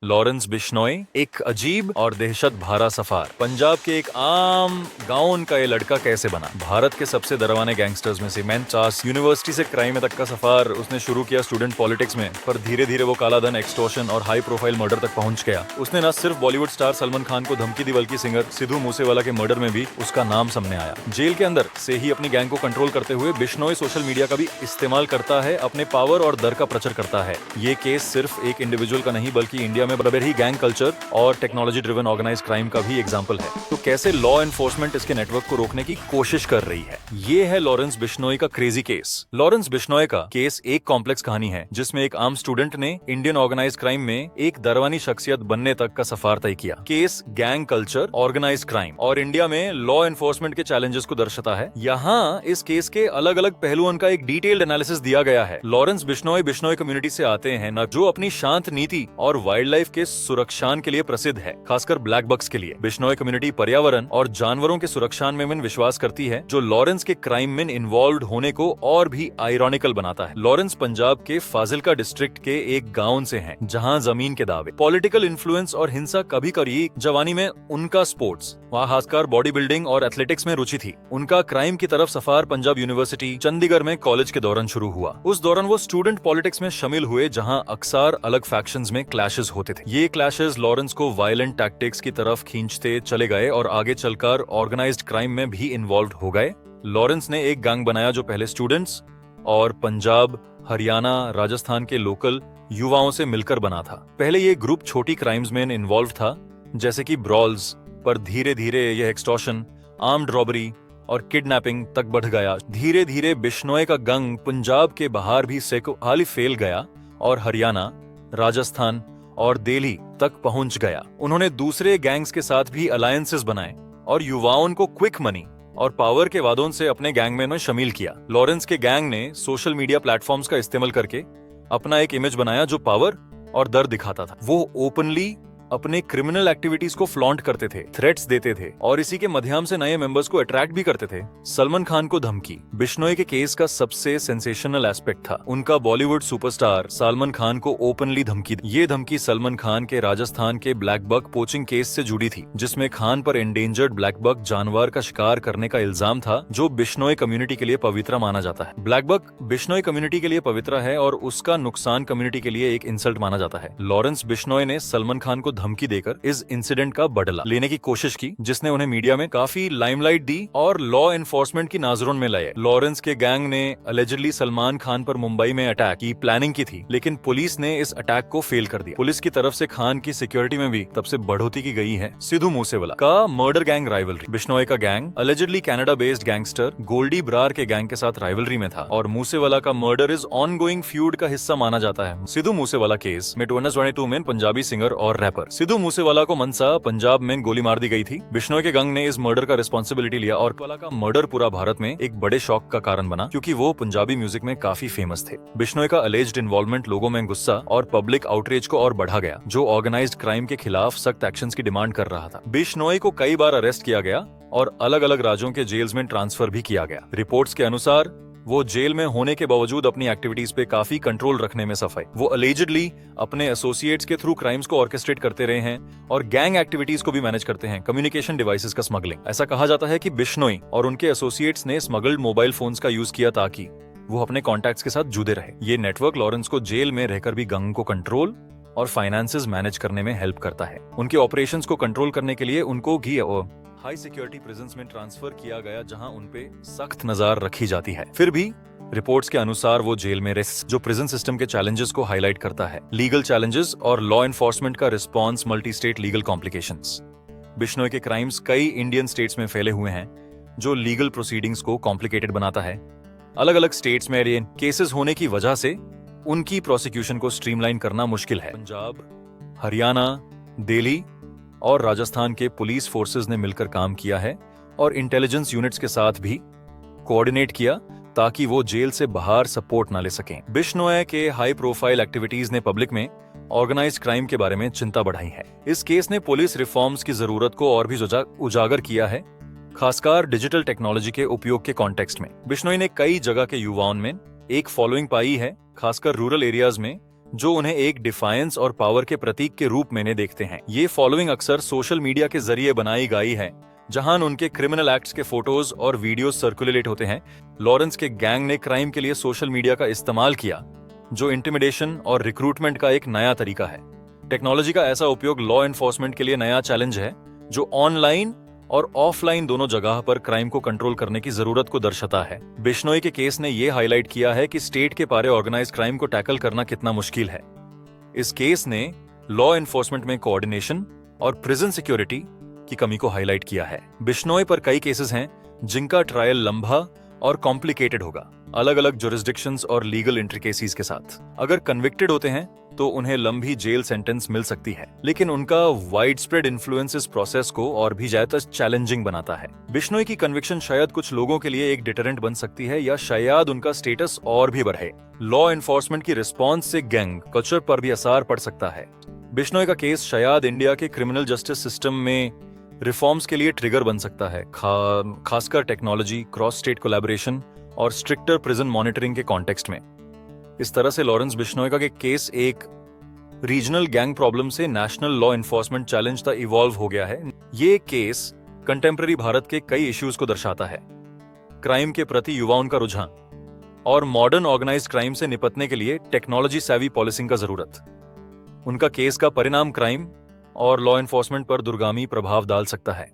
Lawrence Bishnoi एक अजीब और दहशत भरा सफर। पंजाब के एक आम गांव का ये लड़का कैसे बना भारत के सबसे डरवाने गैंगस्टर्स में से। मैनचास यूनिवर्सिटी से क्राइम तक का सफर उसने शुरू किया स्टूडेंट पॉलिटिक्स में, पर धीरे धीरे वो काला धन, एक्सटॉर्शन और हाई प्रोफाइल मर्डर तक पहुंच गया। उसने न सिर्फ बॉलीवुड स्टार सलमान खान को धमकी दी, बल्कि सिंगर सिद्धू मूसेवाला के मर्डर में भी उसका नाम सामने आया। जेल के अंदर से ही अपनी गैंग को कंट्रोल करते हुए बिश्नोई सोशल मीडिया का भी इस्तेमाल करता है, अपने पावर और डर का प्रचार करता है। ये केस सिर्फ एक इंडिविजुअल का नहीं, बल्कि इंडिया में बराबर ही गैंग कल्चर और टेक्नोलॉजी ड्रिवन ऑर्गेनाइज्ड क्राइम का भी एग्जांपल है। तो कैसे लॉ एनफोर्समेंट इसके नेटवर्क को रोकने की कोशिश कर रही है। ये है लॉरेंस बिश्नोई का क्रेजी केस। लॉरेंस बिश्नोई का केस एक कॉम्प्लेक्स कहानी है, जिसमें एक आम स्टूडेंट ने इंडियन ऑर्गेनाइज्ड क्राइम में एक दरवानी शख्सियत बनने तक का सफर तय किया। Case gang culture, organised crime और इंडिया में लॉ एनफोर्समेंट के चैलेंजेस को दर्शाता है। यहाँ इस केस के अलग अलग पहलुओं का एक डिटेल्ड एनालिसिस दिया गया है। लॉरेंस बिश्नोई बिश्नोई कम्युनिटी से आते हैं, न जो अपनी शांत नीति और वाइल्ड लाइफ के सुरक्षा के लिए प्रसिद्ध है, खासकर ब्लैक बक्स के लिए। बिश्नोई कम्युनिटी पर्यावरण और जानवरों के सुरक्षा में विश्वास करती है, जो लॉरेंस के क्राइम में इन्वॉल्व होने को और भी आयरॉनिकल बनाता है। लॉरेंस पंजाब के फाजिल्का डिस्ट्रिक्ट के एक गांव से हैं, जहां जमीन के दावे, पॉलिटिकल इन्फ्लुएंस और हिंसा कभी कभी जवानी में उनका स्पोर्ट्स, वहाँ खासकर बॉडी बिल्डिंग और एथलेटिक्स में रुचि थी। उनका क्राइम की तरफ सफर पंजाब यूनिवर्सिटी चंडीगढ़ में कॉलेज के दौरान शुरू हुआ। उस दौरान वो स्टूडेंट पॉलिटिक्स में शामिल हुए, जहां अक्सर अलग फैक्शंस में क्लैशेस होते थे। ये क्लैशेस लॉरेंस को वायलेंट टैक्टिक्स की तरफ खींचते चले गए और आगे चलकर ऑर्गेनाइज्ड क्राइम में भी इन्वॉल्व हो गए। लॉरेंस ने एक गैंग बनाया जो पहले स्टूडेंट्स और पंजाब, हरियाणा, राजस्थान के लोकल युवाओं से मिलकर बना था। पहले ये ग्रुप छोटी क्राइम्स में इन्वॉल्व था, जैसे कि ब्रॉल्स, पर धीरे धीरे यह एक्सटॉर्शन, आर्म्ड रॉबरी और किडनैपिंग तक बढ़ गया। धीरे धीरे बिश्नोई का गैंग पंजाब के बाहर भी हाली फैल गया और हरियाणा, राजस्थान और दिल्ली तक पहुंच गया। उन्होंने दूसरे गैंग्स के साथ भी अलायंसेस बनाए और युवाओं को क्विक मनी और पावर के वादों से अपने गैंग में शामिल किया। लॉरेंस के गैंग ने सोशल मीडिया प्लेटफॉर्म्स का इस्तेमाल करके अपना एक इमेज बनाया जो पावर और डर दिखाता था। वो ओपनली अपने क्रिमिनल एक्टिविटीज को फ्लॉन्ट करते थे, थ्रेट्स देते थे और इसी के माध्यम से नए मेंबर्स को अट्रैक्ट भी करते थे। सलमान खान को धमकी बिश्नोई के केस का सबसे सेंसेशनल एस्पेक्ट था। उनका बॉलीवुड सुपरस्टार सलमान खान को ओपनली धमकी दी। ये धमकी सलमान खान के राजस्थान के ब्लैक बक पोचिंग केस से जुड़ी थी, जिसमें खान पर एंडेंजर्ड ब्लैक बक जानवर का शिकार करने का इल्जाम था, जो बिश्नोई कम्युनिटी के लिए पवित्र माना जाता है। ब्लैक बक बिश्नोई कम्युनिटी के लिए पवित्र है और उसका नुकसान कम्युनिटी के लिए एक इंसल्ट माना जाता है। लॉरेंस बिश्नोई ने सलमान खान को धमकी देकर इस इंसिडेंट का बदला लेने की कोशिश की, जिसने उन्हें मीडिया में काफी लाइमलाइट दी और लॉ एनफोर्समेंट की नजरों में लाए। लॉरेंस के गैंग ने अलेजिडली सलमान खान पर मुंबई में अटैक की प्लानिंग की थी, लेकिन पुलिस ने इस अटैक को फेल कर दिया। पुलिस की तरफ से खान की सिक्योरिटी में भी तब से बढ़ोतरी की गई है। सिद्धू मूसेवाला का मर्डर गैंग राइवलरी। बिश्नोई का gang allegedly Canada based gangster Goldy Brar के गैंग के साथ राइवलरी में था और मूसेवाला का मर्डर इज ऑनगोइंग फ्यूड का हिस्सा माना जाता है। सिद्धू मूसेवाला केस में 2022 में पंजाबी सिंगर और रैपर सिद्धू मूसेवाला को मनसा पंजाब में गोली मार दी गई थी। बिश्नोई के गैंग ने इस मर्डर का रिस्पॉन्सिबिलिटी लिया और वाला का मर्डर पूरा भारत में एक बड़े शॉक का कारण बना, क्योंकि वो पंजाबी म्यूजिक में काफी फेमस थे। बिश्नोई का अलेज्ड इन्वॉल्वमेंट लोगों में गुस्सा और पब्लिक आउटरीच को और बढ़ा गया, जो ऑर्गेनाइज्ड क्राइम के खिलाफ सख्त एक्शंस की डिमांड कर रहा था। बिश्नोई को कई बार अरेस्ट किया गया और अलग अलग राज्यों के जेल्स में ट्रांसफर भी किया गया। रिपोर्ट्स के अनुसार वो जेल में होने के बावजूद अपनी एक्टिविटीज पे काफी कंट्रोल रखने में सफल। वो अलेजिडली अपने एसोसिएट्स के थ्रू क्राइम्स को ऑर्केस्ट्रेट करते रहे हैं और गैंग एक्टिविटीज को भी मैनेज करते हैं। कम्युनिकेशन डिवाइसेस का स्मगलिंग। ऐसा कहा जाता है कि बिश्नोई और उनके एसोसिएट्स ने स्मगल्ड मोबाइल फोन्स का यूज किया ताकि वो अपने कॉन्टैक्ट्स के साथ जुड़े रहे। ये नेटवर्क लॉरेंस को जेल में रहकर भी गैंग को कंट्रोल और फाइनेंसेस मैनेज करने में हेल्प करता है। उनके ऑपरेशंस को कंट्रोल करने के लिए उनको घी और हाई सिक्योरिटी प्रिजन्स में ट्रांसफर किया गया, जहां उनपे सख्त नजर रखी जाती है। फिर भी रिपोर्ट्स के अनुसार वो जेल में रहे, जो प्रिजन सिस्टम के चैलेंजेस को हाईलाइट करता है। लीगल चैलेंजेस और लॉ एनफोर्समेंट का response, multi state legal complications. Bishnoi के क्राइम्स कई इंडियन स्टेट्स में फैले हुए हैं, जो लीगल प्रोसीडिंग्स को कॉम्प्लिकेटेड बनाता है। अलग अलग स्टेट्स में केसेस होने की वजह से उनकी प्रोसिक्यूशन को स्ट्रीमलाइन करना मुश्किल है। पंजाब, हरियाणा, दिल्ली और राजस्थान के पुलिस फोर्सेस ने मिलकर काम किया है और इंटेलिजेंस यूनिट्स के साथ भी कोऑर्डिनेट किया, ताकि वो जेल से बाहर सपोर्ट ना ले सकें। बिश्नोई के हाई प्रोफाइल एक्टिविटीज ने पब्लिक में ऑर्गेनाइज्ड क्राइम के बारे में चिंता बढ़ाई है। इस केस ने पुलिस रिफॉर्म्स की जरूरत को और भी उजागर किया है, खासकर डिजिटल टेक्नोलॉजी के उपयोग के कॉन्टेक्स्ट में। बिश्नोई ने कई जगह के युवाओं में एक फॉलोइंग पाई है, खासकर रूरल एरियाज में, जो उन्हें एक डिफायंस और पावर के प्रतीक के रूप में देखते हैं। ये फॉलोइंग अक्सर सोशल मीडिया के जरिए बनाई गई है, जहां उनके क्रिमिनल एक्ट्स के फोटोज और वीडियोज सर्कुलेट होते हैं। लॉरेंस के गैंग ने क्राइम के लिए सोशल मीडिया का इस्तेमाल किया, जो इंटिमिडेशन और रिक्रूटमेंट का एक नया तरीका है। टेक्नोलॉजी का ऐसा उपयोग लॉ एनफोर्समेंट के लिए नया चैलेंज है, जो ऑनलाइन और ऑफलाइन दोनों जगह पर क्राइम को कंट्रोल करने की जरूरत को दर्शाता है। बिश्नोई के केस ने यह हाईलाइट किया है कि स्टेट के पारे ऑर्गेनाइज्ड क्राइम को टैकल करना कितना मुश्किल है। इस केस ने लॉ एनफोर्समेंट में कोऑर्डिनेशन और प्रिजन सिक्योरिटी की कमी को हाईलाइट किया है। बिश्नोई पर कई केसेस हैं जिनका ट्रायल लंबा और कॉम्प्लिकेटेड होगा, अलग अलग जुरिस्डिक्शंस और लीगल इंट्रिकेसीज के साथ। अगर कन्विक्टेड होते हैं तो उन्हें लंबी जेल सेंटेंस मिल सकती है, लेकिन उनका वाइड स्प्रेड इन्फ्लुएंस इस प्रोसेस को और भी ज्यादा चैलेंजिंग बनाता है। बिश्नोई की कन्विक्शन शायद कुछ लोगों के लिए एक डिटरेंट बन सकती है, या शायद उनका स्टेटस और भी बढ़े। लॉ एनफोर्समेंट की रिस्पॉन्स से गैंग कल्चर पर भी असर पड़ सकता है। बिश्नोई का केस शायद इंडिया के क्रिमिनल जस्टिस सिस्टम में रिफॉर्म्स के लिए ट्रिगर बन सकता है, खासकर टेक्नोलॉजी, क्रॉस स्टेट कोलैबोरेशन और स्ट्रिक्टर प्रिजन मॉनिटरिंग के कॉन्टेक्स्ट में। इस तरह से लॉरेंस बिश्नोई का केस एक रीजनल गैंग प्रॉब्लम से नेशनल लॉ एनफोर्समेंट चैलेंज तक इवॉल्व हो गया है। ये केस कंटेम्प्रेरी भारत के कई इश्यूज को दर्शाता है, क्राइम के प्रति युवाओं का रुझान और मॉडर्न ऑर्गेनाइज्ड क्राइम से निपटने के लिए टेक्नोलॉजी सेवी पॉलिसिंग का जरूरत। उनका केस का परिणाम क्राइम और लॉ एनफोर्समेंट पर दूरगामी प्रभाव डाल सकता है।